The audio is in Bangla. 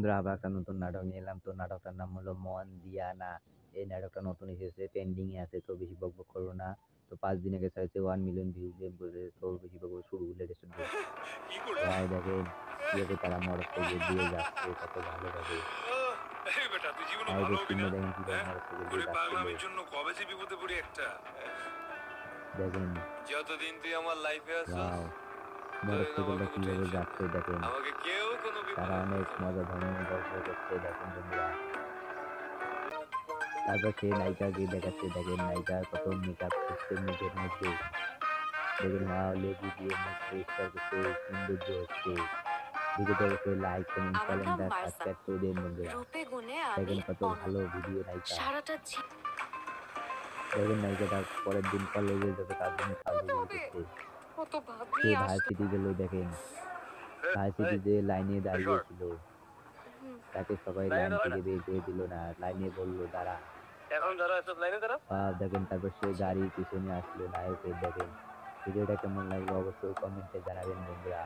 বন্ধুরা আবার একটা নতুন নাটক নিয়ে এলাম। তো নাটকটার নাম হলো মন দিয়া না। এই নাটকটা নতুন এসেছে, ট্রেন্ডিং এ আছে, তো বেশি বকবক করবো না। তো 5 দিন আগে হয়েছে 1 মিলিয়ন ভিউজ বলে, তো বেশি বকবক শুরু ভুলে গেছে। কি করলি? ভাই দেখেন কিভাবে তারা মোটরসাইকেল দিয়ে যাচ্ছে কত ভালোভাবে। এই বেটা তুই জীবনে ভালো লাইভের হবি না? সিনে দেখেন কিভাবে হ্যাঁ? মোটরসাইকেল তোর দিয়ে এই যাচ্ছিল। পাগলামির জন্য কবে যে বিপদে পড়ি একটা। দেখেন যতদিন তুই আমার লাইফে আছস, ওয়াও, ততদিন মোটরসাইকেলটা আমার কোনো কিভাবে টেনশন যাচ্ছে নাই। দেখেন। আমাকে কেউ কোনো তারা বিপদে অনেক ফেলতে মজা পারবে না। ধর্ম গল্প করছে দেখেন বন্ধুরা। তারপর সে নায়িকাকে দেখাচ্ছে, দেখেন নায়িকা কত মেকআপ করছে মুখের মধ্যে। দেখেন ওয়াও, লেবু দিয়ে মুখ পরিষ্কার করছে, সৌন্দর্য হচ্ছে। ভিডিওতে অবশ্যই লাইক কমেন্ট আমার নাম চ্যানেলটা বার্সা। সাবস্ক্রাইব করে দিন বন্ধুরা। রূপে গুণে আমি দেখেন কত ভালো অনন্য। ভিডিও নায়িকা। সারাটা দেখেন নায়িকাটা পরের দিন কলেজে যাবে তার জন্য সাজুগুজু হবে করছে। কত সে ভাবনি আসতে ভার্সিটি গেল, দেখেন এই, ভার্সিটিতে লাইনে এই সর। দাঁড়িয়েছিল, হুম, তাকে সবাই লাইনে লাইন দাঁড়ায় না। থেকে বের করে দিল না, লাইনে বললো দাঁড়া। এখন যারা এসব লাইনে দাঁড়া। দেখেন তারপর সে গাড়ির পিছনে আসলো নায়কের। দেখেন ভিডিওটা কেমন লাগলো অবশ্যই কমেন্টে জানাবেন বন্ধুরা।